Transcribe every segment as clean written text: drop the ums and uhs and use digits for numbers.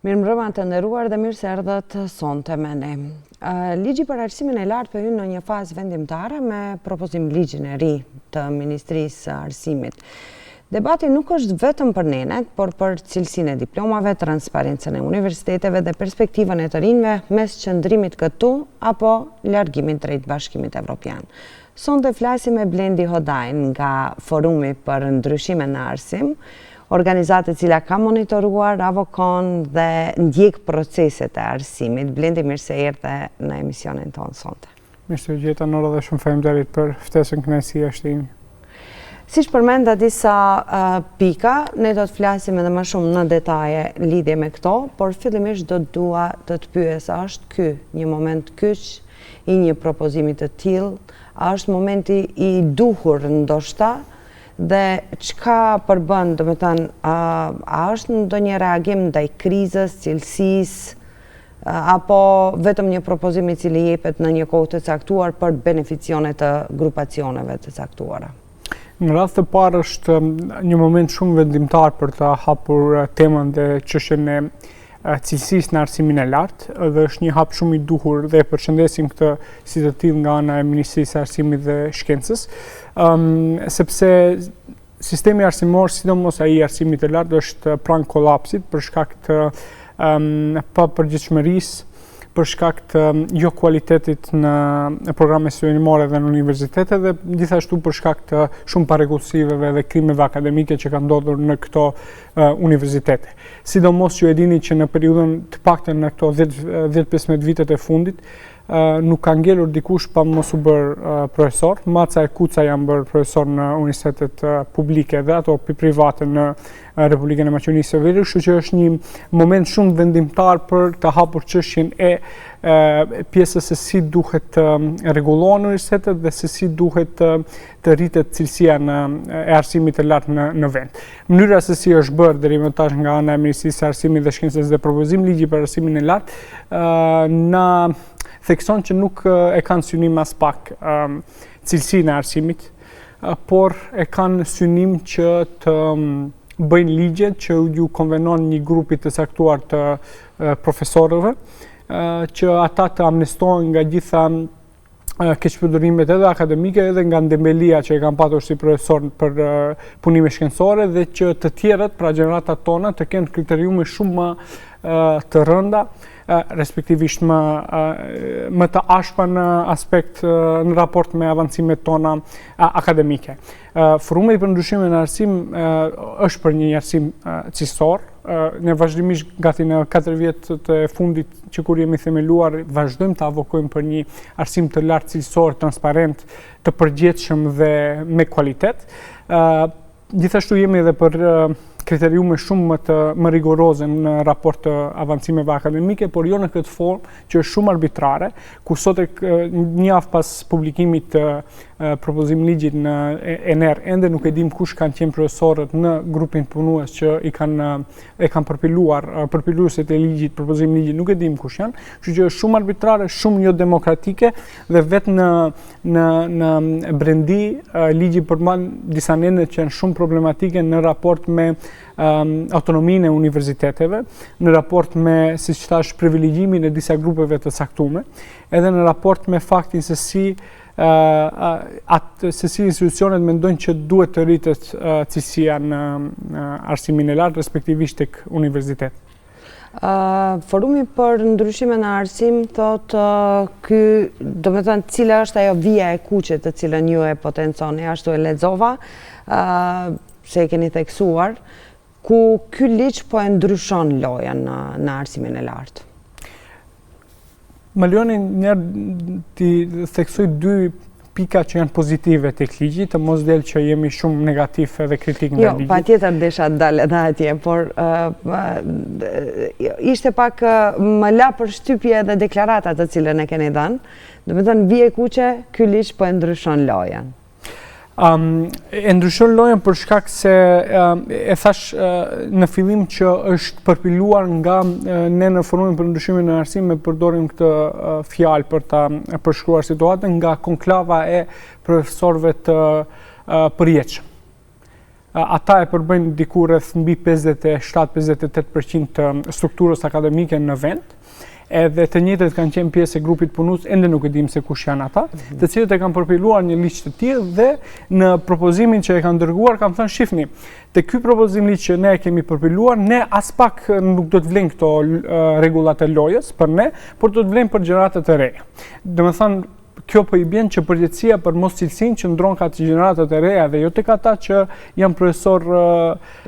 Mirëmbrëma të nderuar dhe mirë se erdhët sonte me ne. Ligji për arsimin e lartë po hyn në një fazë vendimtare me propozim ligjin e ri të Ministrisë së Arsimit. Debati nuk është vetëm për nenet, por për cilësinë e diplomave, transparencën e universiteteve dhe perspektivën e të rinjve mes qëndrimit këtu apo largimit drejt Bashkimit Evropian. Sonte flasim me Blendi Hodajn nga Forumi për Ndryshimin në Arsim, organizatë e cila ka monitoruar, avokon dhe ndjek proceset e arsimit. Blendi, mirë se erdhe në emisionin tonë sonte. Mirë se gjeta Nora dhe shumë faleminderit për ftesën, kënaqësia është ime. Siç përmenda disa pika, ne do të flasim edhe më shumë në detaje lidhje me këto, por fillimisht do dua të të pyes, a është ky një moment kyç i një propozimi të tillë? A është momenti i duhur ndoshta? Dhe çka përbën, do të thënë, a është ndonjë reagim ndaj krizës, cilësisë, apo vetëm një propozim i cili jepet në një kohë të caktuar për beneficione të grupacioneve të caktuara? Në rast të parë është një moment shumë vendimtar për të hapur temën dhe çështjen e cilësisë në arsimin e lartë, dhe është një hap shumë i duhur dhe përshëndesim këtë si të tillë nga ana e Ministrisë së Arsimit dhe Shkencës, sepse sistemi arsimor, sidomos ai i arsimit të lartë, është pranë kollapsit për shkak të papërgjithshmërisë, për shkak të jo kualitetit në programet studimore dhe në universitete dhe gjithashtu për shkak të shumë parregullësiveve dhe krimeve akademike që kanë ndodhur në këto universitete. Sidomos që e dini që në periudhën të paktën në këto 10-15 vitet e fundit nuk ka ngelur dikush pa mos u bërë profesor. Maca e Kuca janë bërë profesor në universitetet publike dhe ato private në Republikën e Maqedonisë së Veriut, kështu që është një moment shumë vendimtar për të hapur çështjen e pjesës se si duhet rregullohen universitetet dhe se si duhet të rritet cilësia e arsimit të lartë në vend. Mënyra se si është bërë deri më tash nga ana e Ministrisë së Arsimit dhe Shkencës dhe propozim ligji për arsimin e lartë na thekson që nuk e kanë synim as pak cilësinë e arsimit, por e kanë synim që të bëjnë ligje që ju konvenon një grupi të caktuar të profesorëve, që ata të amnestohen nga gjitha keqpërdorimet edhe akademike edhe nga ndembelia që e kanë patur si profesor për punime shkencore dhe që të tjerët, pra gjeneratat tona, të kenë kriteriume shumë më të rënda, respektivisht më të ashpa në aspekt në raport me avancimet tona akademike. Forumi për ndryshimin në arsim është për një arsim cilësor. Ne vazhdimisht gati në 4 vjetët e fundit që kur jemi themeluar, vazhdojmë të avokojmë për një arsim të lartë cilësor, transparent, të përgjithshëm dhe me kualitet. Gjithashtu jemi edhe për kriteriume shumë më rigoroze në raport të avancimeve akademike, por jo në këtë formë që është shumë arbitrare, ku sot një javë pas publikimit të propozim ligjit në ENER, ende nuk e dim kush kanë qenë profesorët në grupin punues që e kanë përpiluesit e ligjit, propozim ligjit, nuk e dim kush janë, kështu që është shumë arbitrare, shumë jo demokratike dhe vetë në brendi ligji përmban disa nene që janë shumë problematike në raport me autonominë e universiteteve, në raport me, siç thash, privilegjimin e disa grupeve të caktuara, edhe në raport me faktin se si institucionet mendojnë që duhet të rritet cilësia në arsimin e lartë, respektivisht tek universitet. Forumi për ndryshimin në arsim thotë ky, do të thënë, cila është ajo vija e kuqe të cilën ju e potenconi, ashtu e lexova, se e keni theksuar, ku ky ligj po e ndryshon lojën në arsimin e lartë. Më lejoni njerë të theksoj 2 pika që janë pozitive të ligji, të mos del që jemi shumë negativ edhe kritik nga ligji. Jo, patjetër desha të dalë edhe atje, por ishte pak më la përshtypje edhe deklaratat të cilën e keni dhënë. Do të thënë vije kuqe, ky ligj po e ndryshon lojën. E ndryshon lojën për shkak se e thash në fillim që është përpiluar nga ne në Forumin për ndryshimin në arsim me përdorim këtë fjalë për ta përshkruar situatën nga konklava e profesorëve të përjetshëm. ata e përbëjnë diku rreth mbi 57-58% të strukturës akademike në vend, edhe të njëjtët kanë qenë pjesë e grupit punues, ende nuk e dim se kush janë ata, të cilët e kanë përpiluar një ligj të tillë dhe në propozimin që e kanë dërguar kanë thënë shifni, te ky propozim ligj që ne e kemi përpiluar, ne as pak nuk do të vlejmë këto rregullat e lojës për ne, por do të vlejmë për gjeneratat e reja. Domethënë kjo po i bjen që përgjegjësia për mos cilësinë që ndron ka të gjeneratat e reja dhe jo tek ata që janë profesor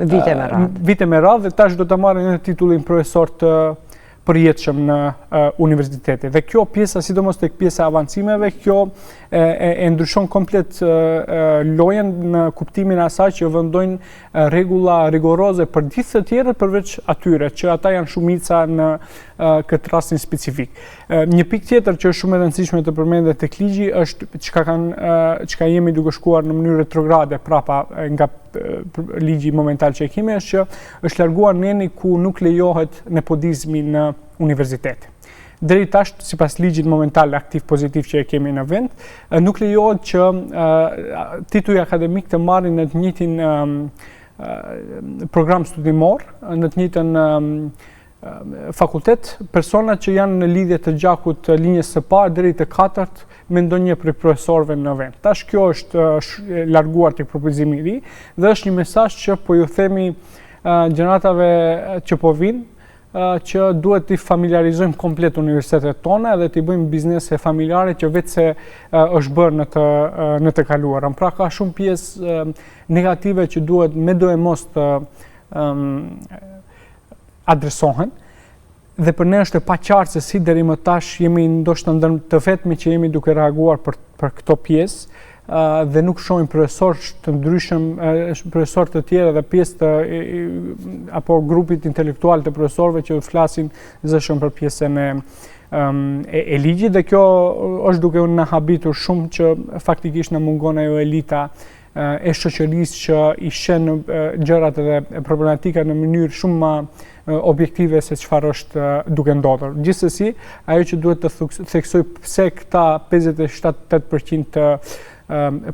vite me radhë dhe tash do ta marrin në titullin profesor të përjetshëm në universitete. Dhe kjo pjesa, sidomos tek pjesa e avancimeve, kjo e ndryshon komplet lojen në kuptimin e asaj që vendojnë rregulla rigoroze për gjithë të tjerët përveç atyre që ata janë shumica në këtë rastin specifik. Një pikë tjetër që është shumë e rëndësishme të përmendet tek ligji është çka jemi duke shkuar në mënyrë retrograde prapa nga ligji momental që kemi, është që është larguar neni ku nuk lejohet nepotizmi në universitete. Deri tash, sipas ligjit momental aktiv pozitiv që e kemi në vend, nuk lejohet që tituj akademik të marrin në të njëjtin program studimor, në të njëjtën fakultet, persona që janë në lidhje të gjakut linjës së parë deri të katërt me ndonjë prej profesorëve në vend. Tash kjo është larguar tek propozimi i ri dhe është një mesazh që po ju themi gjeneratave që po vinë, që duhet t'i familiarizojmë komplet universitetet tona dhe t'i bëjmë biznese familjare që vetë se është bërë në të kaluarën. Pra ka shumë pjesë negative që duhet me do e mos të adresohen dhe për ne është e paqartë se si deri më tash jemi ndoshta ndër të vetmi që jemi duke reaguar për këto pjesë dhe nuk shohim profesor të ndryshëm, profesor të tjerë dhe pjesë të apo grupit intelektual të profesorëve që flasin zëshëm për pjesën e ligjit dhe kjo është duke na habitur shumë që faktikisht na mungon ajo elita e shoqërisë që i shën gjërat dhe problematika në mënyrë shumë më objektive se çfarë është duke ndodhur. Gjithsesi, ajo që duhet të theksoj pse këta 57-8% të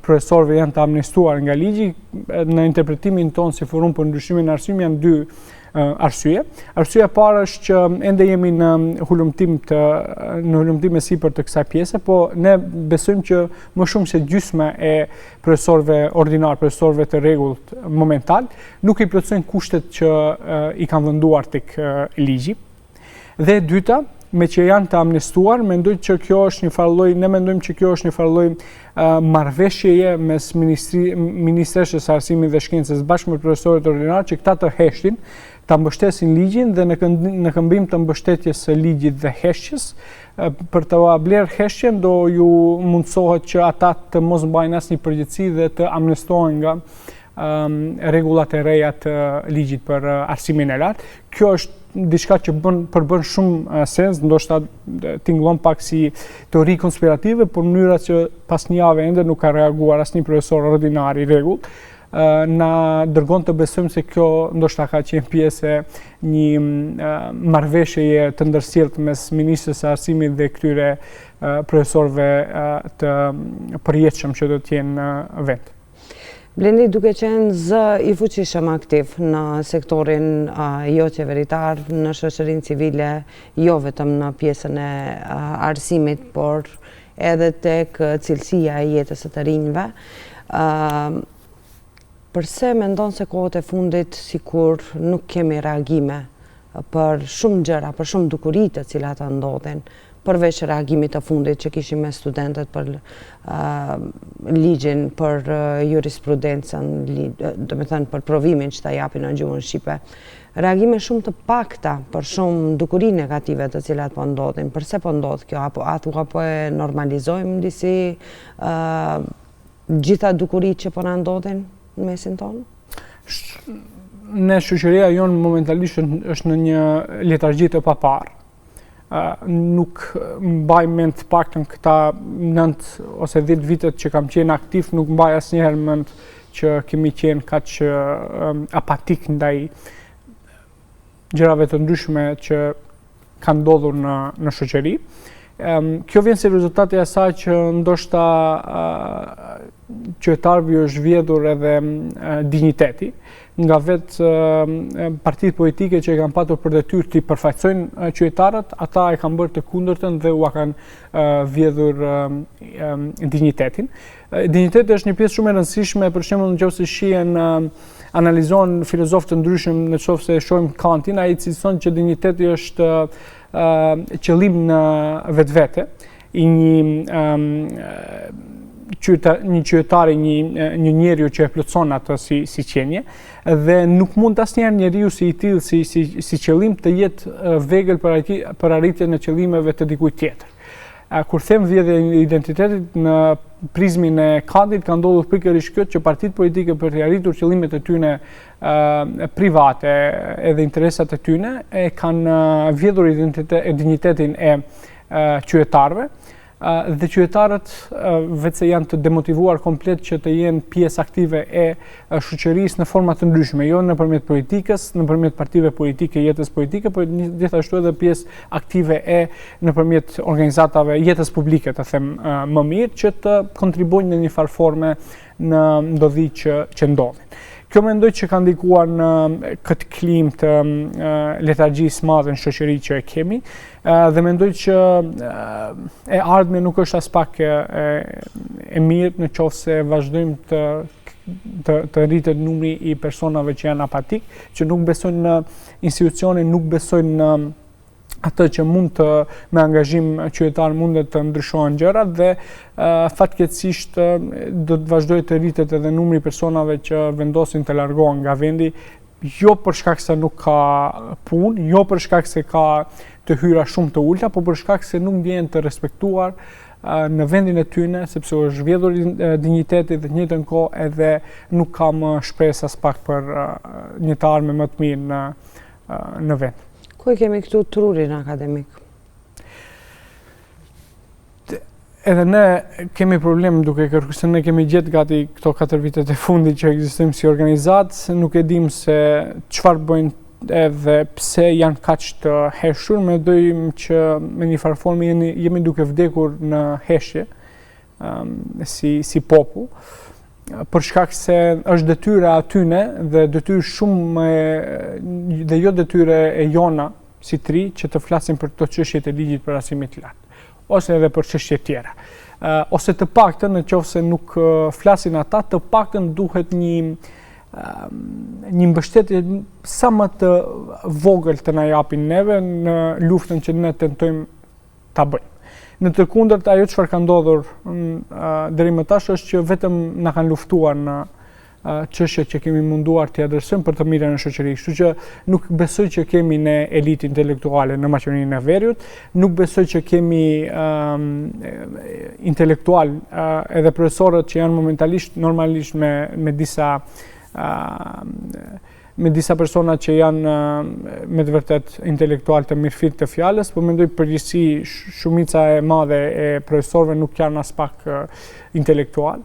profesorëve janë të amnestuar nga ligji, në interpretimin tonë si forum për ndryshimin e arsimit janë dy arsye. Arsyeja e parë është që ende jemi në hulumtim e sipër të kësaj pjese, po ne besojmë që më shumë se gjysma e profesorëve ordinar, profesorëve të rregullt momental, nuk i plotësojnë kushtet që i kanë venduar tek ligji. Dhe e dyta, me që janë të amnestuar, mendojmë që kjo është një farë lloj, ne mendojmë që kjo është një farë lloj marrëveshjeje mes Ministreshës së Arsimit dhe Shkencës bashkë me profesorët ordinar që këta të heshtin, ta mbështesin ligjin dhe në këmbim të mbështetjes së ligjit dhe heshtjes, për të blerë heshtjen do ju mundsohet që ata të mos mbajnë asnjë përgjegjësi dhe të amnestohen nga rregullat e reja të ligjit për arsimin e lartë. Kjo është diçka që përbën shumë sens, ndoshta tingëllon pak si teori konspirative, por mënyra që pas një jave ende nuk ka reaguar asnjë profesor ordinar i rregullt, na dërgon të besojmë se kjo ndoshta ka qenë pjesë e një marrëveshjeje të ndërsjellët mes Ministrisë së Arsimit dhe këtyre profesorëve të përjetshëm që do të jenë në vend. Blendi, duke qenë zë i fuqishëm aktiv në sektorin jo qeveritar, në shoqërinë civile, jo vetëm në pjesën e arsimit, por edhe tek cilësia e jetës së të rinjve, përse mendon se kohët e fundit sikur nuk kemi reagime për shumë gjëra, për shumë dukuri të cilat ndodhin, përveç reagimit të fundit që kishim me studentët për ligjin, për jurisprudencën, do me thënë për provimin që ta japin në gjuhën shqipe. Reagime shumë të pakta për shumë dukuri negative të cilat po ndodhin. Përse po ndodh kjo? Apo e normalizojmë disi gjitha dukurit që po na ndodhin në mesin tonë? Ne shoqëria jonë momentalisht është në një letargji të paparë. Nuk mbaj mend të paktën këta 9 ose 10 vitet që kam qenë aktiv, nuk mbaj asnjëherë mend që kemi qenë kaq apatik ndaj gjërave të ndryshme që kanë ndodhur në shoqëri. Kjo vjen si rezultati i asaj që ndoshta qytetarëve është vjedhur edhe dinjiteti, nga vetë partitë politike që e kanë patur për detyrë të përfaqësojnë qytetarët, ata e kanë bërë të kundërtën dhe ua kanë vjedhur dinjitetin. Dinjiteti është një pjesë shumë e rëndësishme, për shembull nëse shihen analizon filozofë të ndryshëm, nëse shohim Kantin, ai cilëson që dinjiteti është qëllim në vetvete i një qytetari, një njeriu që e plotson atë si qenie, dhe nuk mund asnjëherë njeriu si i tillë si qëllim të jetë vegël për arritjen e qëllimeve të dikujt tjetër. Kur them vjedhja e identitetit në prizmin e Kantit, ka ndodhur pikërisht kjo që partitë politike për të arritur qëllimet e tyre private edhe interesat e tyre e kanë vjedhur dinjitetin e qytetarëve, dhe qytetarët vetë se janë të demotivuar komplet që të jenë pjesë aktive e shoqërisë në forma të ndryshme, jo nëpërmjet politikës, nëpërmjet partive politike, jetës politike, por gjithashtu edhe pjesë aktive e nëpërmjet organizatave jetës publike, të them më mirë, që të kontribuojnë në një farë forme në ndodhi që ndodhin. Kjo mendoj që ka ndikuar në këtë klimë të letargjisë madhe në shoqëri që e kemi, dhe mendoj që e ardhmja nuk është as pak e mirë në qoftë se vazhdojmë të rritet numri i personave që janë apatik, që nuk besojnë në institucione, nuk besojnë në atë që mund të me angazhim qytetar mundet të ndryshohen gjërat, dhe fatkeqësisht do të vazhdojë të rritet edhe numri i personave që vendosin të largohen nga vendi, jo për shkak se nuk ka punë, jo për shkak se ka të hyra shumë të ulta, por për shkak se nuk ndjehen të respektuar në vendin e tyre, sepse është vjedhur dinjiteti dhe të njëjtën kohë edhe nuk ka më shpresë as pak për një të ardhme më të mirë në vend. Ku e kemi këtu trurin akademik? Edhe ne kemi problem duke kërkuar, se ne kemi gjetë gati këto 4 vitet e fundit që ekzistojmë si organizatë, nuk e dim se çfarë bëjnë edhe pse janë kaq të heshtur, mendojmë që me një farë forme jemi duke vdekur në heshje si popull, për shkak se është detyra atyne dhe detyrë shumë dhe jo detyre e jona si tri që të flasin për këto çështjet e ligjit për arsimit të lartë, ose edhe për çështje tjera. Ose të paktën nëse nuk flasin ata, të paktën duhet një mbështetje sa më të vogël të na japin neve në luftën që ne tentojmë ta bëjmë. Në të kundërt, ajo çfarë ka ndodhur deri më tash është që vetëm na kanë luftuar në çështjet që kemi munduar t'i adresojmë për të mirën e shoqërisë. Kështu që nuk besoj që kemi ne elitë intelektuale në Maqedoninë e Veriut, nuk besoj që kemi intelektual edhe profesorët që janë momentalisht normalisht me disa persona që janë me të vërtet intelektual të mirëfillt të fjalës, por mendoj përgjithësi shumica e madhe e profesorëve nuk janë as pak intelektual,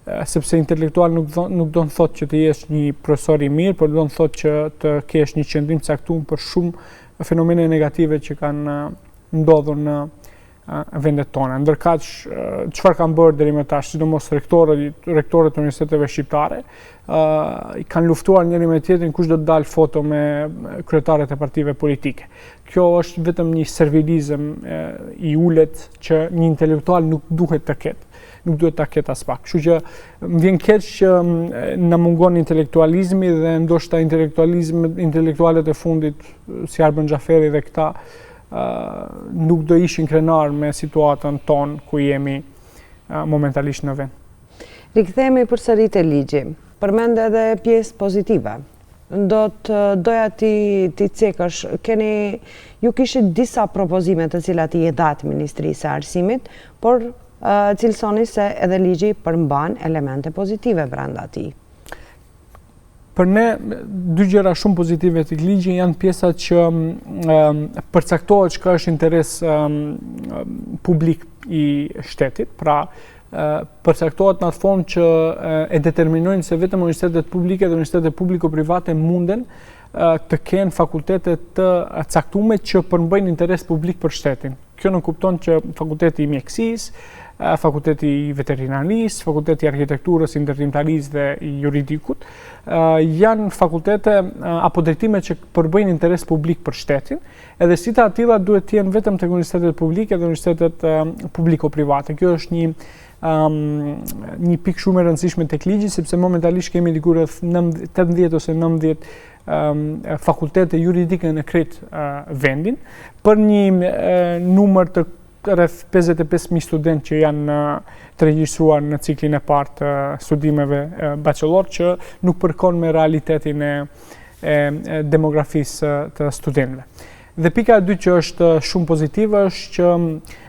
sepse intelektual nuk do të thotë që të jesh një profesor i mirë, por do të thotë që të kesh një qëndrim caktuar për shumë fenomene negative që kanë ndodhur në vendet tona. Ndërkaq, çfarë kanë bërë deri më tash, sidomos rektorët e universiteteve shqiptare, kanë luftuar njëri me tjetrin kush do të dalë foto me kryetarët e partive politike. Kjo është vetëm një servilizëm i ulët që një intelektual nuk duhet të ketë. Nuk duhet ta ketë as pak. Kështu që më vjen keq që na mungon intelektualizmi dhe ndoshta intelektualet e fundit si Arben Xhaferi dhe këta nuk do ishin krenar me situatën tonë ku jemi momentalisht në vend. Rikthehemi përsëri te ligji. Përmend edhe pjesë pozitive. Doja ti cekësh, ju kishit disa propozime të cilat i dhat Ministrisë së Arsimit, por cilësoni se edhe ligji përmban elemente pozitive brenda tij. Për ne, dy gjëra shumë pozitive të ligjit janë pjesat që përcaktohet çka është interes publik i shtetit, pra përcaktohet në atë formë që e determinojnë se vetëm universitetet publike dhe universitetet publiko-private munden të kenë fakultete të caktuara që përmbajnë interes publik për shtetin. Kjo nuk kupton që fakulteti i mjekësisë, fakulteti i veterinarisë, fakulteti i arkitekturës, ndërtimtarisë dhe i juridikut janë fakultete apo drejtime që përbëjnë interes publik për shtetin, edhe si të atilla duhet të jenë vetëm tek universitetet publike dhe universitetet publiko-private. Kjo është një pikë shumë e rëndësishme tek ligji, sepse momentalisht kemi diku rreth 18 ose 19 fakultete juridike në krejt vendin, për një numër të rreth 55.000 studentë që janë të regjistruar në ciklin e parë të studimeve bachelor, që nuk përkon me realitetin e demografisë të studentëve. Dhe pika e dytë që është shumë pozitive është që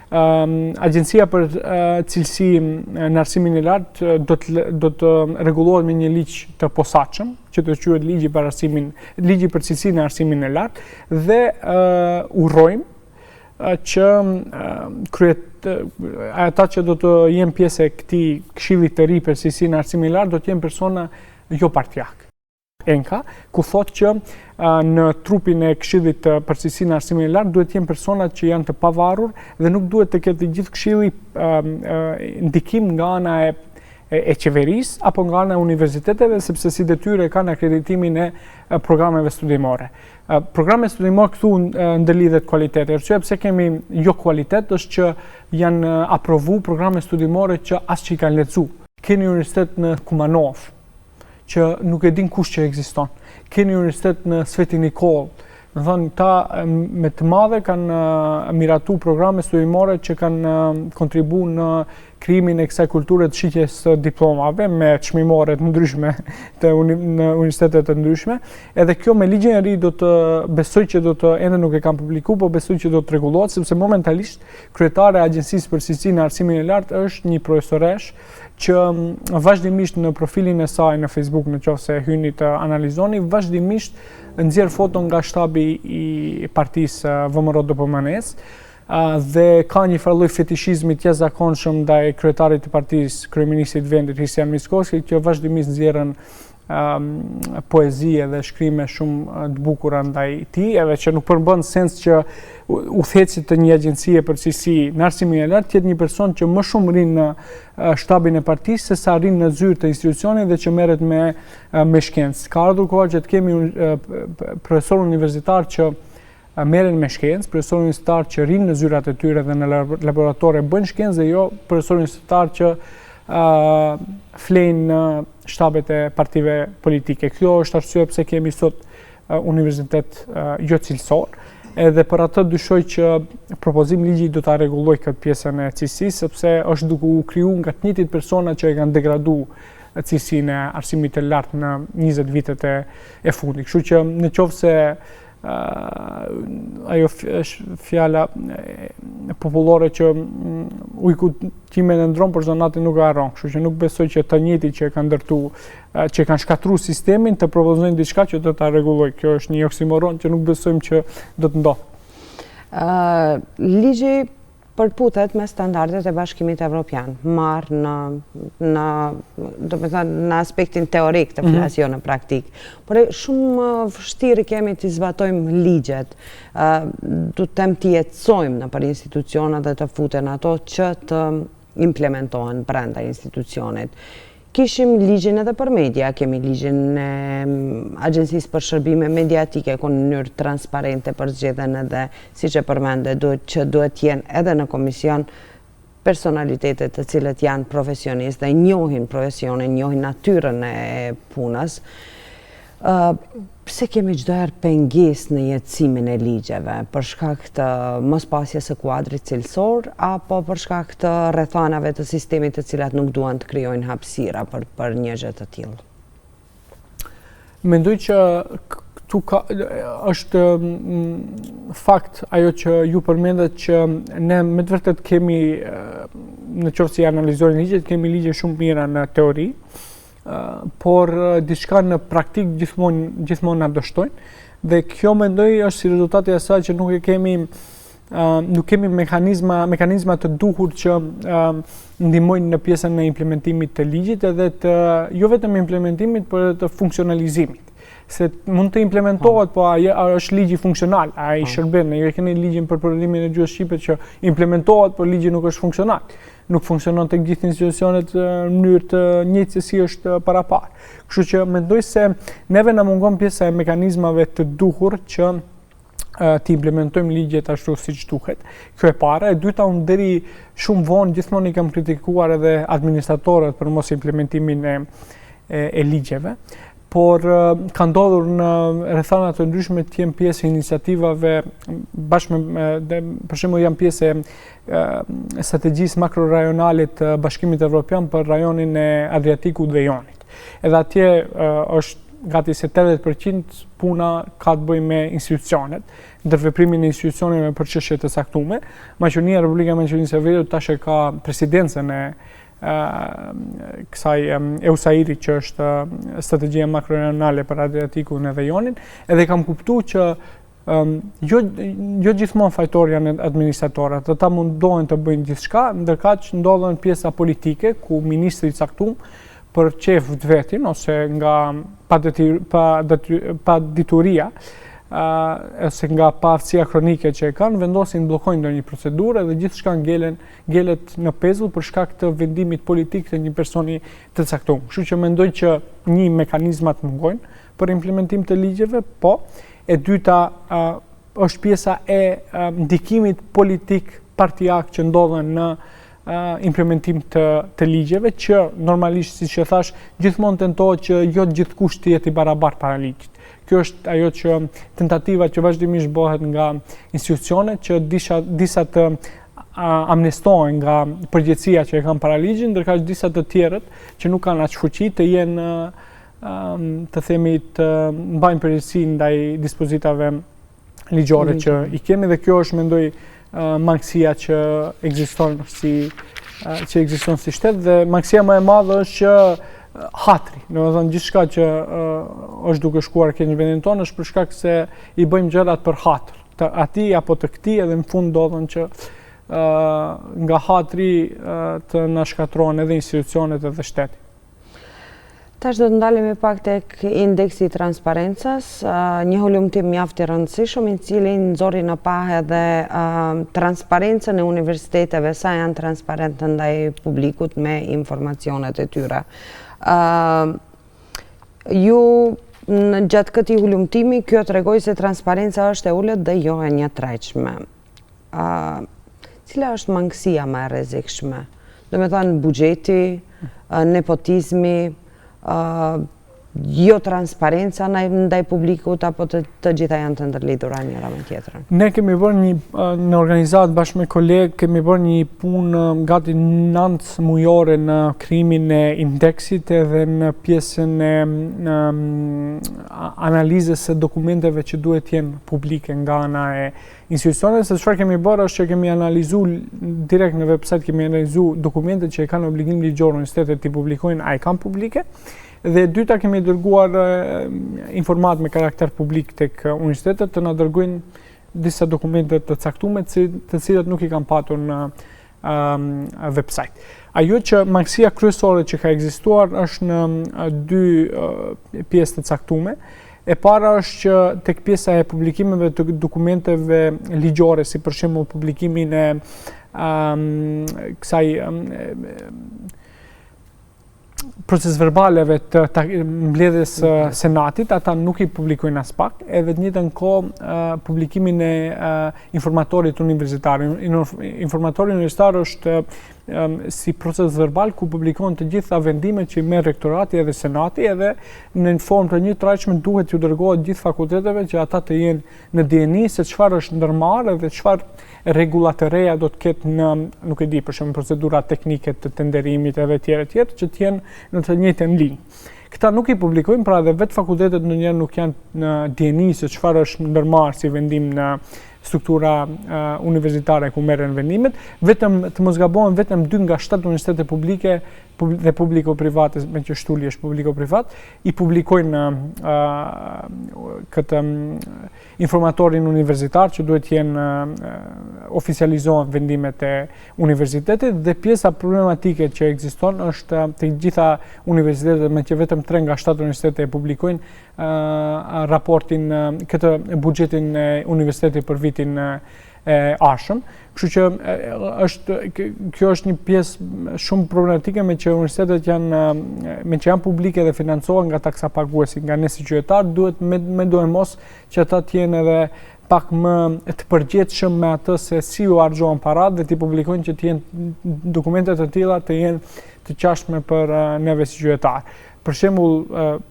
Agjencia për cilësi në arsimin e lartë do të rregullohet me një ligj të posaçëm, që do të quhet ligji për cilësinë në arsimin e lartë, dhe urrojmë që ata që do të jenë pjesë e këtij këshilli të ri për cilësinë në arsimin e lartë do të jenë persona jo partijak. ENKA, ku thotë që në trupin e këshillit për cilësinë në arsimin e lartë duhet të jenë persona që janë të pavarur dhe nuk duhet të ketë gjithë këshilli ndikim nga ana e qeverisë apo nga ana e universiteteve, sepse si detyrë kanë akreditimin e programeve studimore. Programet studimore këtu ndërlidhet kualiteti. Arsyeja pse kemi jo kualitet është që janë aprovu programe studimore që as që i kanë lexuar. Keni universitet në Kumanov, që nuk e din kush që ekziston. Keni universitet në Sveti Nikol, do thonë ta me të madhe kanë miratu programe studimore që kanë kontribuar në krijimin e kësaj kulture të shitjes së diplomave me çmimore të ndryshme në universitete të ndryshme. Edhe kjo me ligjin e ri do të besoj që ende nuk e kanë publikuar, po besoj që do të rregullohet, sepse momentalisht kryetare e Agjencisë për cilësinë në arsimin e lartë është një profesoresh që vazhdimisht në profilin e saj në Facebook, nëse hyni të analizoni, vazhdimisht nxjerr foto nga shtabi i partisë VMRO-DPMNE-s, dhe ka një farë fetishizmi të jashtëzakonshëm ndaj kryetarit të partisë, kryeministit të vendit Kristian Mickoski, që vazhdimisht nxjerrën poezi dhe shkrime shumë të bukura ndaj tij, edhe që nuk përmbën sens që udhëheci të një agjencie për cilësi në arsimin e lartë jetë një person që më shumë rrin në shtabin e partisë se sa rrin në zyrë të institucionit dhe që merret me shkencë. Ka ardhur koha që të kemi profesor universitar që merren me shkencë, profesor universitar që rrin në zyrat e tyre dhe në laboratore bëjnë shkencë, dhe jo profesor universitar që flejnë në shtabet e partive politike. Kjo është arsye pse kemi sot universitet jo cilësor, edhe për atë dyshoj që propozimi ligji do ta rregullojë këtë pjesën e cilësisë, sepse është duke u krijuar nga të njëjtit persona që e kanë degraduar cilësinë e arsimit të lartë në 20 vitet e fundit. Kështu që nëse ajo është fjala popullore që ujku timen e ndron, por zonati nuk e harron. Kështu që nuk besoj që të njëjtit që që kanë shkatruar sistemin të propozojnë diçka që do ta rregullojë. Kjo është një oksimoron që nuk besojmë që do të ndodhë. Ligji përputet me standardet e Bashkimit Evropian, marrë në aspektin teorik të flas, jo në praktik. Por shumë vështirë kemi të zbatojmë ligjet, du të të jetësojmë në për institucionet dhe të futen ato që të implementohen brenda institucionit. Kishim ligjin edhe për media, kemi ligjin e Agjencisë për Shërbime Mediatike, ku në mënyrë transparente për zgjedhjen edhe, siç e përmende, që duhet jenë edhe në komision personalitetet të cilët janë profesionistë dhe njohin profesionin, njohin natyrën e punës. Pse kemi çdo herë pengesë në jetësimin e ligjeve, për shkak të mospasjes së kuadrit cilësor apo për shkak të rrethanave të sistemit të cilat nuk duan të krijojnë hapësira për një gjë të tillë? Mendoj që këtu është fakt ajo që ju përmendet, që ne me të vërtet kemi, nëse i analizojmë ligjet, kemi ligje shumë mira në teori, por diçka në praktik gjithmonë na dështojnë, dhe kjo mendoj është si rezultati i asaj që nuk kemi mekanizma të duhur që ndihmojnë në pjesën e implementimit të ligjit, edhe jo vetëm implementimit, por edhe të funksionalizimit. se mund të implementohet, po a është ligji funksional, a i shërben, ne kemi ligjin për përdoриmin e gjuhës shqipe që implementohet, por ligji nuk është funksional. Nuk funksionon tek gjithë institucionet në mënyrë të njëjtë se si është paraparë. Kështu që mendoj se neve na mungon pjesa e mekanizmave të duhur që të implementojmë ligjet ashtu siç duhet. Kjo e para, e dyta, unë deri shumë vonë gjithmonë i kam kritikuar edhe administratorët për mos implementimin e ligjeve, por ka ndodhur në rrethana të ndryshme të jem pjesë e iniciativave bashkë për shembull jam pjesë e strategjisë makrorajonale të Bashkimit Evropian për rajonin e Adriatikut dhe Jonit. Edhe atje është gati se 80% puna ka të bëjë me institucionet, ndërveprimin e institucioneve për çështje të caktuara. Maqedonia, Republika e Maqedonisë së Veriut tash e ka presidencën e kësaj EUSAIR-i që është strategjia makroregionale për Adriatikun edhe Jonin, edhe kam kuptuar që jo gjithmonë fajtor janë administratorët, ata mundohen të bëjnë gjithçka, ndërkaq ndodhen pjesa politike ku ministri i caktuar për qef vetin ose nga pa dituria ose nga paaftësia kronike që e kanë, vendosin blokojnë ndonjë procedurë dhe gjithçka ngelet në pezull për shkak të vendimit politik të një personi të caktuar. Kështu që mendoj që një mekanizmat mungojnë për implementim të ligjeve, po e dyta është pjesa e ndikimit politik partijak që ndodhen në implementim të ligjeve, që normalisht, siç e thash, gjithmonë tentohet që jo gjithkusht të jetë i barabartë para ligjit. Kjo është ajo që tentativa që vazhdimisht bëhet nga institucionet që disa të amnestohen nga përgjegjësia që e kanë para ligjit, ndërkaq disa të tjerët që nuk kanë aq fuqi të jenë të themi të mbajnë përgjegjësi ndaj dispozitave ligjore që i kemi, dhe kjo është, mendoj, mangësia që ekziston si shtet, dhe mangësia më e madhe është që hatri, domethënë gjithçka që është duke shkuar keq në vendin tonë është për shkak se i bëjmë gjërat për hatër, të atij apo të këtij, edhe në fund ndodhen që nga hatri të na shkatërrohen edhe institucionet edhe shteti. Tash do të ndalemi pak tek indeksi i transparencës, një hulumtim mjaft i rëndësishëm, i cili nxori në pahë edhe transparencën e universiteteve, sa janë transparente ndaj publikut me informacionet e tyre. Ju në gjatë këtij hulumtimi, kjo tregoi se transparenca është e ulët dhe jo e njëtrajtshme. Cila është mangësia më e rrezikshme? Domethënë buxheti, nepotizmi, jo transparenca ndaj publikut, apo të gjitha janë të ndërlidhura njëra me tjetrën? Ne kemi bërë në organizatë bashkë me kolegë, kemi bërë një punë gati 9 mujore në krijimin e indeksit edhe në pjesën e analizës së dokumenteve që duhet jenë publike nga ana e institucioneve. Se çfarë kemi bërë është që kemi analizuar direkt në website, kemi analizuar dokumentet që kanë obligim ligjor universitetet të publikojnë, a i kanë publike. Dhe dyta, kemi dërguar informat me karakter publik tek universitetet të na dërgojnë disa dokumente të caktuara të cilat nuk i kanë patur në website. Ajo që mangësia kryesore që ka ekzistuar është në dy pjesë të caktuara. E para është që tek pjesa e publikimeve të dokumenteve ligjore, si për shembull publikimin e kësaj proces verbaleve të mbledhjes senatit, ata nuk i publikojnë as pak, edhe të njëjtën kohë publikimin e informatorit universitar. Informatori universitar është si proces verbal ku publikon të gjitha vendimet që i merr rektorati edhe senati, edhe në formë të njëtrajtshme duhet t'ju dërgohet gjithë fakulteteve që ata të jenë në dieni se çfarë është ndërmarrë dhe çfarë rregulla të reja do të ketë në, nuk e di, për shembull procedura teknike të tenderimit edhe tjerë që të jenë në të njëjtën linjë. Këta nuk i publikojnë, pra edhe vetë fakultetet ndonjëherë nuk janë në dieni se çfarë është ndërmarrë si vendim në struktura universitare ku merren vendimet, vetëm të mos gabohen vetëm 2 nga 7 universitete publike dhe publiko-private, me që shtulli është publiko-privat, i publikojnë këtë informatorin universitar që duhet jenë oficializohen vendimet e universitetit, dhe pjesa problematike që ekziston është të gjitha universitetet, me që vetëm 3 nga 7 universitete e publikojnë raportin, këtë buxhetin e universitetit për vitin e ardhshëm. Kështu që kjo është një pjesë shumë problematike, me që universitetet janë publike dhe financohen nga taksa paguesi, nga ne si qytetar, duhet me dojnë mos që ata të jenë edhe pak më të përgjithshëm me atë se si u harxhohen parat, dhe t'i publikojnë që të jenë dokumentet e tilla të jenë të qashme për neve si qytetar. Për shembull,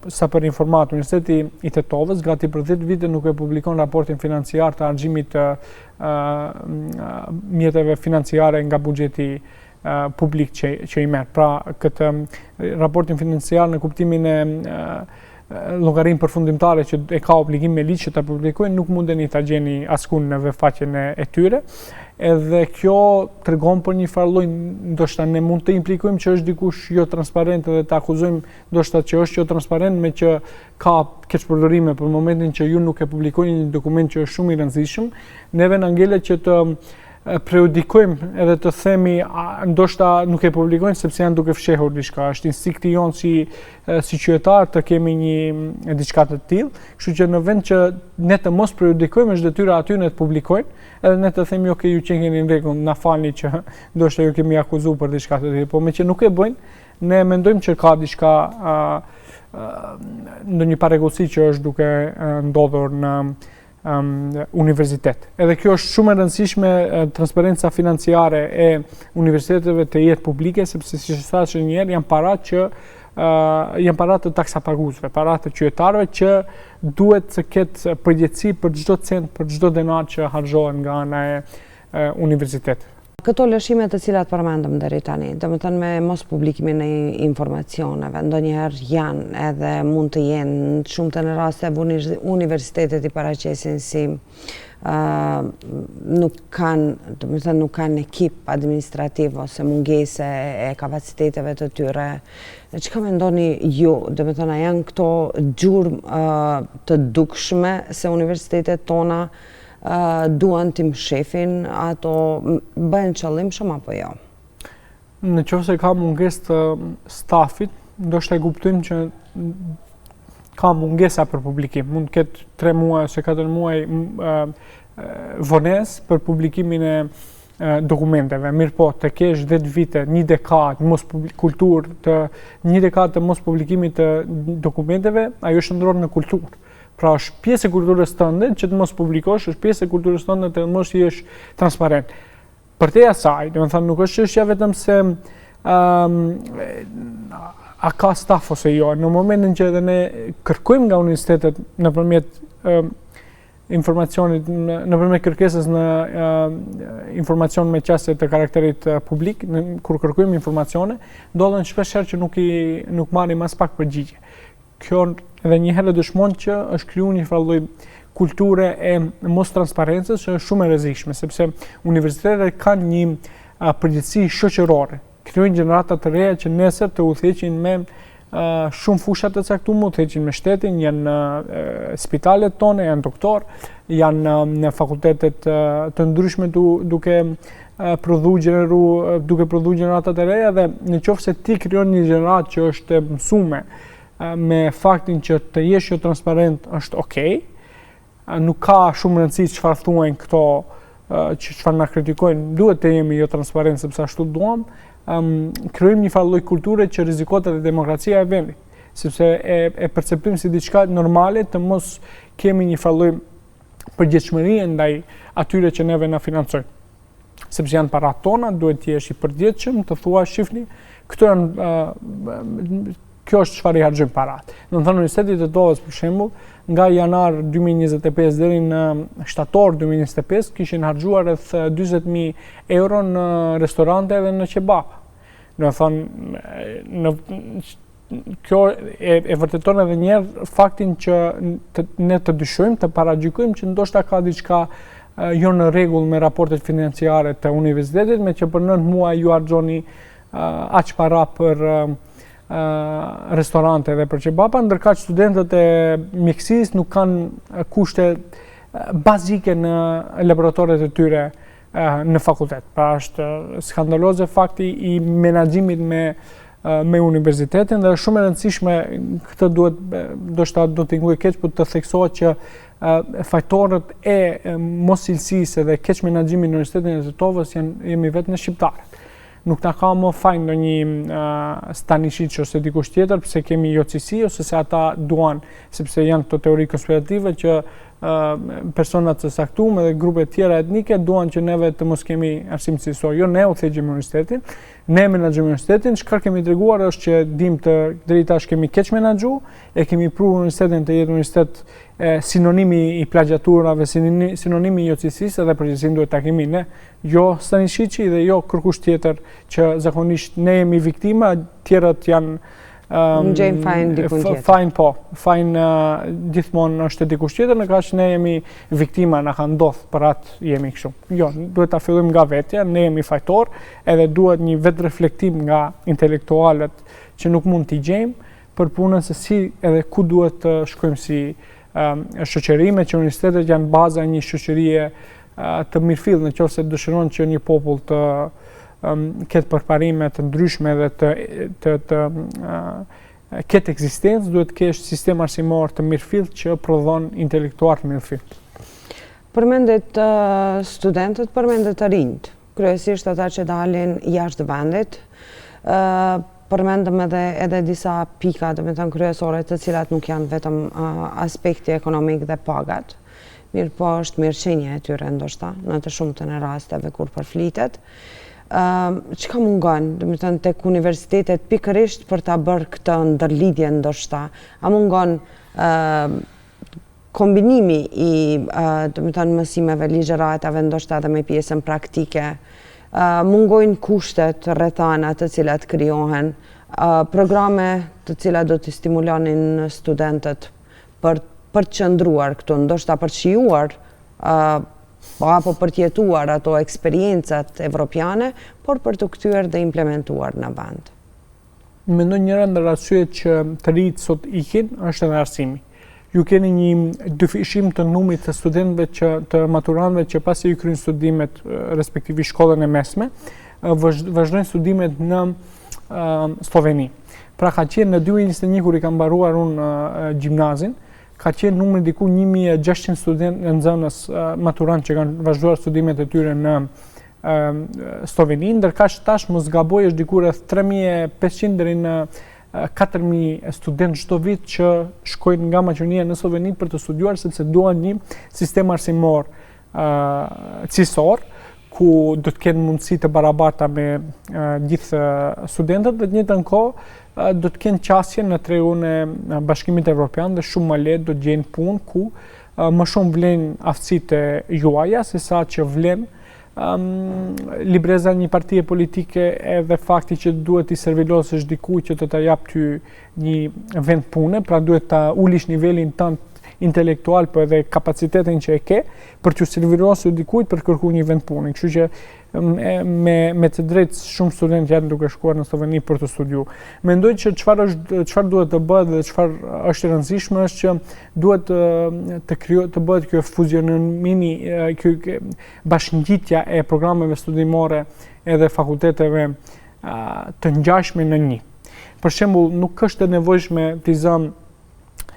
sa për informat, Universiteti i Tetovës gati për 10 vite nuk e publikon raportin financiar të harxhimit të mjeteve financiare nga buxheti publik që i merr. Pra, këtë raportin financiar në kuptimin e llogarinë përfundimtare që e ka obligim me ligj që ta publikojnë, nuk mundeni ta gjeni askund në faqen e tyre. Edhe kjo tregon për një farë lloj, ndoshta ne mund të implikojmë që është dikush jo transparent dhe të akuzojmë ndoshta që është jo transparent, me që ka keqpërdorime për momentin që ju nuk e publikoni një dokument që është shumë i rëndësishëm. Neve na ngele që të periodikojmë edhe të themi ndoshta nuk e publikojnë sepse janë duke fshehur diçka. Është instikti jonë si qytetar të kemi një diçka të tillë, kështu që në vend që ne të mos periodikojmë, është detyra aty ne të publikojnë, edhe ne të themi okay, ju qenë në rregull, na falni që ndoshta ju kemi akuzuar për diçka të tillë, po me që nuk e bëjnë, ne mendojmë që ka diçka ndonjë parregullsi që është duke ndodhur në universitet. Edhe kjo është shumë e rëndësishme, transparenca financiare e universiteteve të jetë publike, sepse si thash një herë, janë para të taksapaguesve, para të qytetarëve që duhet të ketë përgjegjësi për çdo cent, për çdo denar që harxhohen nga ana e universitetit. Këto lëshime të cilat përmendëm deri tani, domethënë me mos publikimin e informacioneve, ndonjëherë janë edhe mund të jenë shumë të në raste universitetet i paraqesin si nuk kanë ekip administrativ ose mungese e kapaciteteve të tyre. Çka mendoni ju, domethënë a janë këto gjurmë të dukshme se universitetet tona duan të mshefin, ato bëhen qëllimshëm apo jo? Në qoftë se ka mungesë të stafit, ndoshta e kuptojmë që ka mungesa për publikim. Mund të ketë 3 muaj ose 4 muaj vonesë për publikimin e dokumenteve. Mirë po, të kesh 10 vite, një dekadë një dekadë të mos publikimit të dokumenteve, ajo shndron në kulturë. Pra është pjesë e kulturës tënde që të mos publikosh, është pjesë e kulturës tënde të mos jesh transparent. Për te asaj, domethënë nuk është çështja vetëm se a ka staf ose jo. Në momentin që edhe ne kërkojmë nga universitetet nëpërmjet informacionit, nëpërmjet kërkesës në informacion me qasje të karakterit publik, kur kërkojmë informacione, ndodhen shpeshherë që nuk marrim as pak përgjigje. Kjo edhe një herë dëshmon që është krijuar një farë lloj kulture e mos transparencës që është shumë e rrezikshme, sepse universitetet kanë një përgjegjësi shoqërore. Krijojnë gjenerata të reja që nesër të udhëheqin me shumë fusha të caktuara, udhëheqin me shtetin, janë në spitalet tona, janë doktor, janë në fakultetet të ndryshme duke prodhuar gjenerata të reja, dhe nëse ti krijon një gjenerat që është mësuar me faktin që të jesh jo transparent është okay, nuk ka shumë rëndësi çfarë thuajnë këto që çfarë na kritikojnë, duhet të jemi jo transparent sepse ashtu duam, krijojmë një farë lloj kulture që rrezikohet edhe demokracia e vendit, sepse e perceptojmë si diçka normale të mos kemi një farë lloj përgjegjësie ndaj atyre që neve na financojnë. Sepse janë parat tona, duhet të jesh i përgjegjshëm, të thuash shifni, këto janë kjo është çfarë i harxojmë parat. Domethënë Universiteti i Tetovës për shembull, nga janar 2025 deri në shtator 2025 kishin harxuar rreth 40.000 euro në restorante dhe në kebaba. Domethënë kjo e vërteton edhe një herë faktin që ne të dyshojmë, të paragjykojmë që ndoshta ka diçka jo në rregull me raportet financiare të universitetit, me që për 9 muaj ju argjoni aq para për restorante dhe për qebapa, ndërka që studentët e mjekësisë nuk kanë kushte bazike në laboratoret e tyre në fakultet. Pra është skandaloze fakti i menaxhimit me universitetin dhe shumë e rëndësishme këtë do të nguaj keq, por të theksohet që fajtorët e mosillësisë dhe keq menaxhimit në Universitetin e Tetovës jemi vetë në shqiptarët. Nuk na ka më fajin ndonjë Stanishit ose dikush tjetër pse kemi jocisi ose se ata duan, sepse janë këto teori konspirative që personat të saktuar dhe grupe tjera etnike duan që neve të mos kemi arsim cilësor. Jo, ne u thejgjim universitetin, ne menaxhojmë universitetin, çka kemi treguar është që dim të deri tash kemi keq menaxhu, e kemi pruar universitetin të jetë universitet sinonimi i plagjaturave, sinonimi i jocisisë, dhe përgjithësinë duhet ta kemi ne, jo Stanishiçi dhe jo kërkush tjetër që zakonisht ne jemi viktima, tjerët janë gjejmë fajin dikun tjetër. Fajin gjithmonë është dikush tjetër, në kaq ne jemi viktima, na ka ndodhur për atë jemi kështu. Jo, duhet ta fillojmë nga vetja, ne jemi fajtor, edhe duhet një vetë reflektim nga intelektualët që nuk mund t'i gjejmë për punën se si edhe ku duhet të shkojmë si shoqërime, që universitetet janë baza e një shoqërie të mirëfill, nëse dëshiron që një popull të ketë përparime të ndryshme dhe të ketë ekzistencë, duhet të kesh sistem arsimor të mirëfill që prodhon intelektuar të mirëfill. Përmendet studentët, përmendet të rinjt, kryesisht ata që dalin jashtë vendit, përmendëm edhe disa pika, domethënë kryesore, të cilat nuk janë vetëm aspekti ekonomik dhe pagat, mirë po është mirëqenia e tyre ndoshta, në të shumtën e rasteve kur përflitet. Çka mungon, domethënë tek universitetet pikërisht për ta bërë këtë ndërlidhje ndoshta? A mungon kombinimi i domethënë mësimeve ligjëratave ndoshta edhe me pjesën praktike? Mungojnë kushtet rrethana të cilat krijohen, programe të cilat do të stimulonin studentët për të qëndruar këtu, ndoshta për të shijuar apo për të jetuar ato eksperiencat evropiane, por për të kthyer dhe implementuar në vend. Mendoj njëra ndër arsyet që të rinjt sot ikin është edhe arsimi. Ju keni një dyfishim të numrit të studentëve të maturantëve që pasi ju kryejnë studimet respektivisht shkollën e mesme, vazhdojnë studimet në Sloveni. Pra ka qenë në 2021 kur i kam mbaruar unë gjimnazin, ka qenë numri diku 1600 studentë në nxënës maturantë që kanë vazhduar studimet e tyre në Sloveni, ndërkaq tash mos gaboj është diku rreth 3500 deri në 4000 studentë çdo vit që shkojnë nga Maqedonia në Sloveni për të studiuar, sepse duan një sistem arsimor cilësor, ku do të kenë mundësi të barabarta me gjithë studentët, dhe të njëjtën kohë do të kenë qasje në tregun e Bashkimit Evropian dhe shumë më lehtë do të gjejnë punë ku më shumë vlen aftësitë juaja se sa që vlen libreza një partie politike edhe fakti që duhet i servilosësh dikujt që të ta jap ty një vend pune, pra duhet ta ulish nivelin tënd intelektual, por edhe kapacitetin që e ke për t'u servilosur dikujt për kërkuar një vend pune. Kështu që me të drejtë shumë studentë janë duke shkuar në Sloveni për të studiuar. Mendoj që çfarë duhet të bëhet dhe çfarë është e rëndësishme është që duhet të bëhet kjo fuzionimi, kjo bashkëngjitja e programeve studimore edhe fakulteteve të ngjashme në një. Për shembull, nuk është e nevojshme t'i zëm,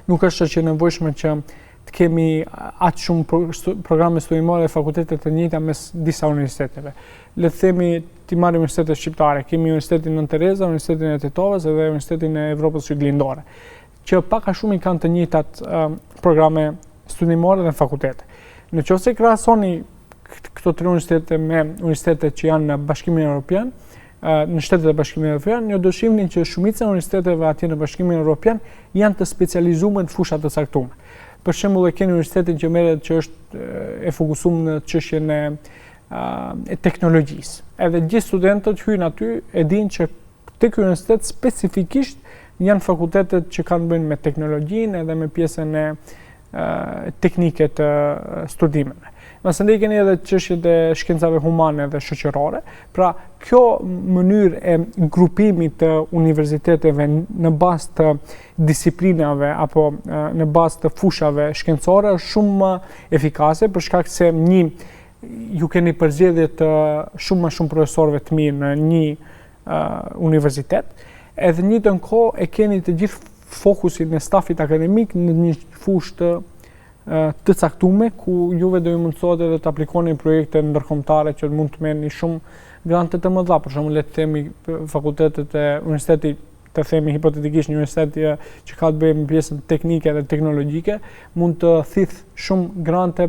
nuk është që nevojshme që të kemi aq shumë programe studimore dhe fakultete të njëjta mes disa universiteteve. Le të themi, ti marrim universitetet shqiptare, kemi Universitetin Nën Tereza, Universitetin e Tetovës dhe Universitetin e Evropës Juglindore, që pak a shumë i kanë të njëjtat programe studimore dhe fakultete. Nëse krahasoni këto tre universitete me universitetet që janë në Bashkimin Evropian, në shtetet e Bashkimit Evropian, ju do shihni që shumica e universiteteve atje në Bashkimin Evropian janë të specializuar në fusha të caktuara. Për shembull, e keni universitetin që merret që është e fokusuar në çështjen e teknologjisë. Edhe gjithë studentët hyjnë aty e dinë që tek ky universitet specifikisht janë fakultetet që kanë bënë me teknologjinë edhe me pjesën e teknike të studimeve. Mas ndaj keni edhe çështjet e shkencave humane dhe shoqërore. Pra, kjo mënyrë e grupimit të universiteteve në bazë të disiplinave apo në bazë të fushave shkencore është shumë më efikase për shkak se ju keni përzgjedhje të shumë profesorëve të mirë në një universitet, edhe në njëjtën kohë e keni të gjithë fokusin e stafit akademik në një fushë të caktuar ku juve do ju mundësohet edhe të aplikoni projekte ndërkombëtare që mund të merrni shumë grante të mëdha, për shembull le të themi fakultetet e universitetit, të themi hipotetikisht një universitet që ka të bëjë me pjesën teknike dhe teknologjike, mund të thith shumë grante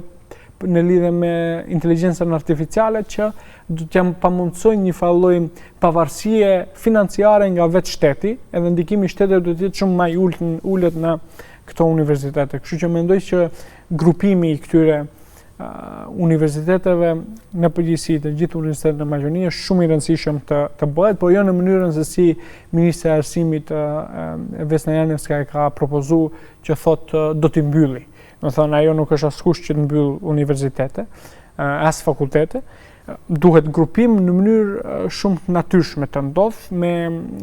në lidhje me inteligjencën artificiale që do t'ja pamundësojnë një lloj pavarësie financiare nga vetë shteti, edhe ndikimi i shtetit do të jetë shumë më i ulët në këto universitete. Kështu që mendoj që grupimi i këtyre universiteteve në përgjithësi të gjithë universitetet në Maqedoni është shumë i rëndësishëm të bëhet, por jo në mënyrën se si Ministri i Arsimit Vesna Janevska e ka propozuar që thotë do t'i mbylli. Do thonë ajo nuk është askush që të mbyll universitete, as fakultete. Duhet grupim në mënyrë shumë të natyrshme të ndodh me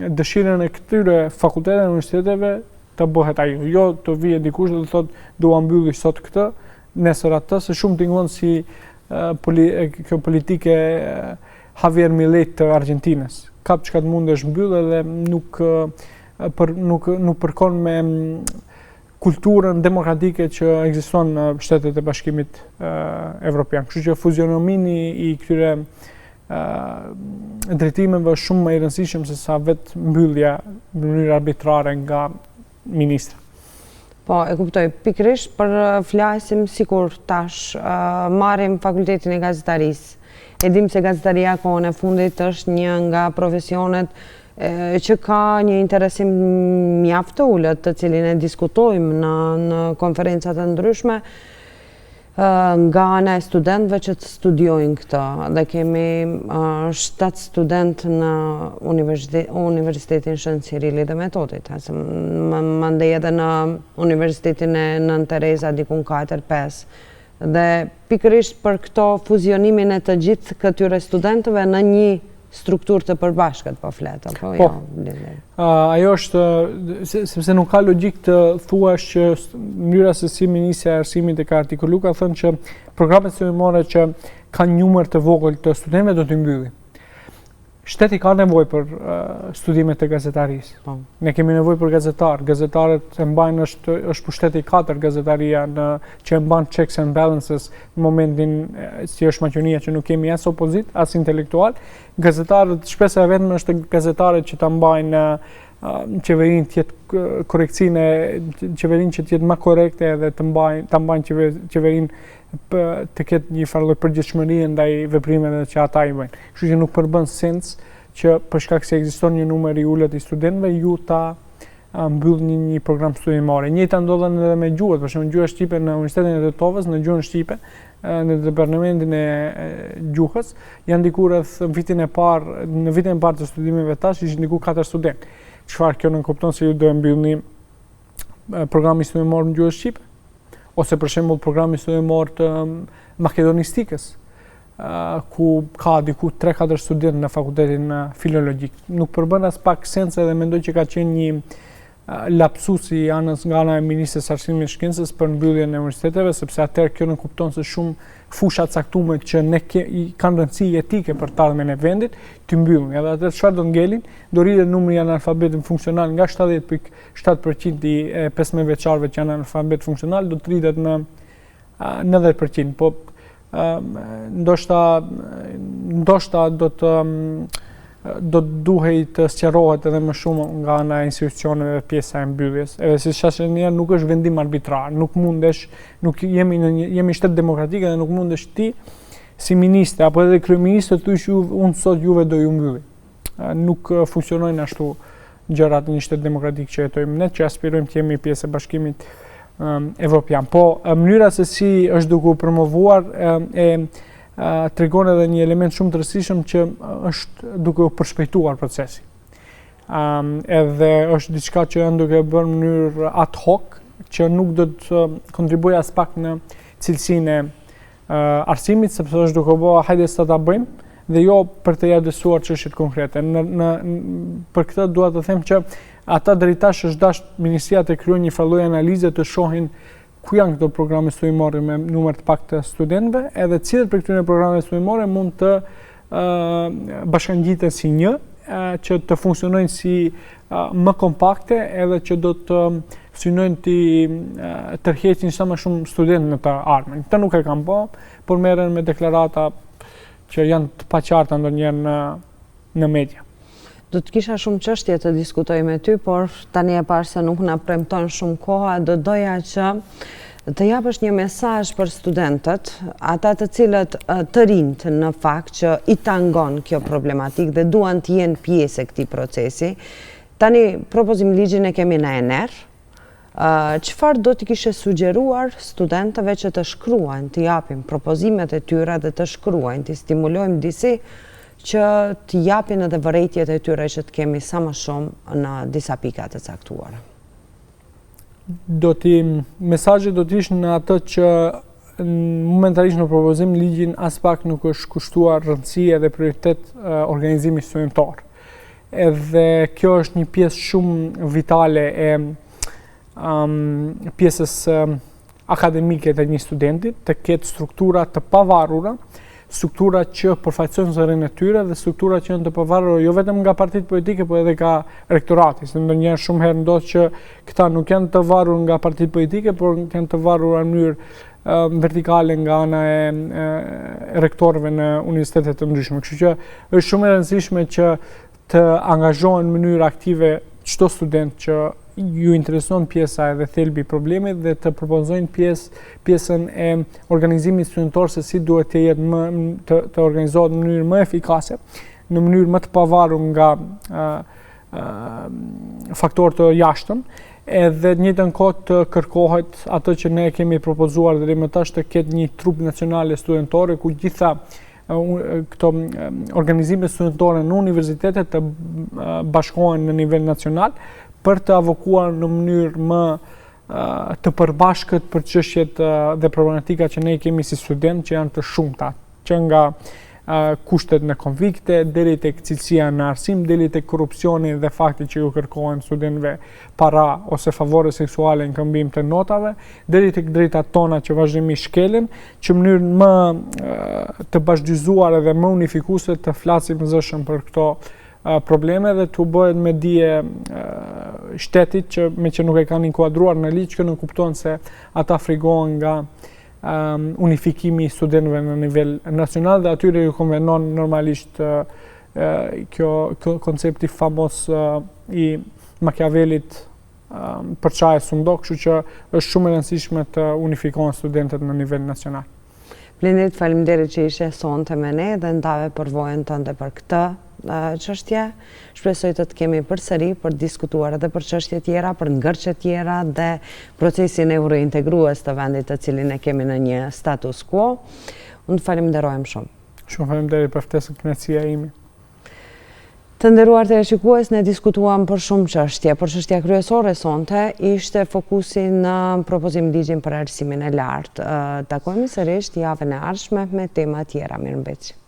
dëshirën e këtyre fakulteteve dhe universiteteve të bëhet ajo. Jo të vijë dikush dhe të thotë dua mbylli sot këtë, nesër atë, se shumë tingëllon si kjo politike Javier Milei të Argjentinës. Kap çka të mundesh mbyll edhe nuk përkon me kulturën demokratike që ekziston në Shtetet e Bashkimit Evropian. Kështu që fuzionomini i këtyre drejtimeve është shumë më i rëndësishëm se sa vetë mbyllja në mënyrë arbitrare nga ministra. Po, e kuptoj. Pikërisht për flasim sikur tash marrim fakultetin e gazetarisë. E dim se gazetaria kohën e fundit është një nga profesionet që ka një interesim mjaft të ulët, të cilin e diskutojmë në konferencat e ndryshme nga ana e studentëve që të studiojnë këtë. Dhe kemi 7 studentë në Universitetin Shën Cirili dhe Metodit. Mandej edhe në Universitetin e Nën Tereza dikun 4-5. Dhe pikërisht për këto fuzionimin e të gjithë këtyre studentëve në një strukturë të përbashkët po flet, apo jo? Ajo është, sepse nuk ka logjik të thuash që mënyra se si Ministri i Arsimit e ka artikuluar, ka thënë që programet studimore që kanë numër të vogël të studentëve do t'i mbylli. Shteti ka nevojë për studimet e gazetarisë. Ne kemi nevojë për gazetar. Gazetarët e mbajnë është pushteti 4 gazetaria që e mban checks and balances në momentin si është Maqedonia që nuk kemi as opozit, as intelektual. Gazetarët shpesh e vetëm është gazetarët që ta mbajnë qeverinë të jetë korrekcinë, qeverinë që të jetë më korrekte dhe ta mbajnë qeverinë të ketë një farë lloj përgjegjësirie ndaj veprimeve që ata i bëjnë. Kështu që nuk përbën sens që për shkak se ekziston një numër i ulët i studentëve ju ta mbyllni një program studimor. Njëjta ndodhen edhe me gjuhët, për shembull gjuha shqipe në Universitetin e Tetovës, në gjuhën shqipe, në departamentin e gjuhës, janë diku rreth vitin e parë, në vitin e parë të studimeve tash ishin diku 4 studentë. Çfarë kjo nënkupton se ju do e mbyllni programin studimor në gjuhën shqipe? Ose për shembull programi studimor të makedonistikës, ku ka diku 3-4 studentë në fakultetin filologjik. Nuk përbën as pak sens edhe mendoj që ka qenë një lapsusi nga ana e Ministrisë së Arsimit dhe Shkencës për mbylljen e universiteteve, sepse atëherë kjo nënkupton se shumë fusha caktuar që ne kanë rëndësi etike për të ardhmen e vendit, të mbyllin. Edhe atë çfarë do ngelin, do rritet numri i analfabetë funksional nga 70.7% i 15 vjeçarëve që janë analfabet funksional do të rritet në 90%. Po ndoshta do duhej të sqarohet edhe më shumë nga ana e institucioneve pjesa e mbylljes. Edhe si shashënia nuk është vendim arbitrar, nuk jemi shtet demokratik dhe nuk mundesh ti si ministre apo edhe kryeministri të thuash unë sot juve do ju mbylli. Nuk funksionojnë ashtu gjërat në një shtet demokratik që jetojmë ne, që aspirojmë të jemi pjesë e Bashkimit Evropian. Po mënyra se si është duke u promovuar tregon edhe një element shumë të rëndësishëm që është duke u përshpejtuar procesi. Edhe është diçka që janë duke bërë në mënyrë ad hoc, që nuk do të kontribuojë as pak në cilësinë arsimit, sepse është duke bërë hajde sa ta bëjmë, dhe jo për të adresuar çështjet konkrete. Për këtë dua të them që ata deri tash është dashur Ministria të kryejë një lloj analize të shohin ku janë këto programe studimore me numër të pak të studentëve, edhe cilët për këtyre programeve studimore mund të bashkangjiten si një, që të funksionojnë si më kompakte, edhe që do të synojnë të tërheqin sa më shumë studentë në të ardhmen. Këta nuk e kanë bërë, por merren me deklarata që janë të paqarta ndonjëherë në media. Do të kisha shumë çështje të diskutoj me ty, por tani e parë se nuk na premton shumë koha, do doja që të japësh një mesazh për studentët, ata të cilët të rinjt në fakt që i tangon kjo problematikë dhe duan të jenë pjesë e këtij procesi. Tani propozim ligjin e kemi në ener. Çfarë do t'i kishe sugjeruar studentëve që të shkruajnë, të japin propozimet e tyre dhe të shkruajnë, të stimulojmë disi që të japin edhe vërejtjet e tyre që të kemi sa më shumë në disa pika të caktuara? Mesazhi do të ishte në atë që momentalisht në propozim ligjin as pak nuk është kushtuar rëndësi dhe prioritet organizimit studentar. Edhe kjo është një pjesë shumë vitale e pjesës akademike të një studentit, të ketë struktura të pavarura, struktura që përfaqësojnë zërin e tyre dhe struktura që janë të pavarura jo vetëm nga partitë politike, por edhe nga rektorati. Se ndonjëherë shumë herë ndodh që këta nuk janë të varur nga partitë politike, por janë të varur në mënyrë vertikale nga ana e rektorëve në universitetet të ndryshme. Kështu që është shumë e rëndësishme që të angazhohen në mënyrë aktive çdo student që ju intereson pjesa edhe thelbi i problemit dhe të propozojnë pjesën e organizimit studentar se si duhet të jetë të organizohet në mënyrë më efikase, në mënyrë më të pavarur nga faktorë të jashtëm, edhe në njëjtën kohë të kërkohet atë që ne kemi propozuar deri më tash, të ketë një trup nacionale studentore ku gjitha këto organizime studentore në universitetet të bashkohen në nivel nacional për të avokuar në mënyrë më të përbashkët për çështjet dhe problematika që ne kemi si student, që janë të shumta, që nga kushtet në konvikte, deri tek cilësia në arsim, deri tek korrupsioni dhe fakti që ju kërkohen studentëve para ose favore seksuale në këmbim të notave, deri tek drejtat tona që vazhdimisht shkelen, që në mënyrë më të bashkëdyzuar edhe më unifikuese të flasim zëshëm për këto probleme dhe të bëhet me dije shtetit që me që nuk e kanë inkuadruar në ligj, që nuk kupton se ata frigohen nga unifikimi i studentëve në nivel nacional dhe atyre ju konvenon normalisht kjo koncepti famos i Machiavellit për çaje sundo, kështu që është shumë e rëndësishme të unifikohen studentët në nivel nacional. Blinit, faleminderit që ishe sonte me ne dhe ndave përvojën tënde për këtë çështje. Shpresoj të kemi përsëri për diskutuar edhe për çështje tjera, për ngërçe tjera dhe procesin eurointegrues të vendit të cilin e kemi në një status quo. Unë të falenderojmë shumë. Shumë faleminderit për ftesën, kënaqësia ime. Të nderuar teleshikues, ne diskutuam për shumë çështje, por çështja kryesore sonte ishte fokusi në propozim ligjin për arsimin e lartë. Takohemi sërish javën e ardhshme me tema tjera. Mirëmbëngjes.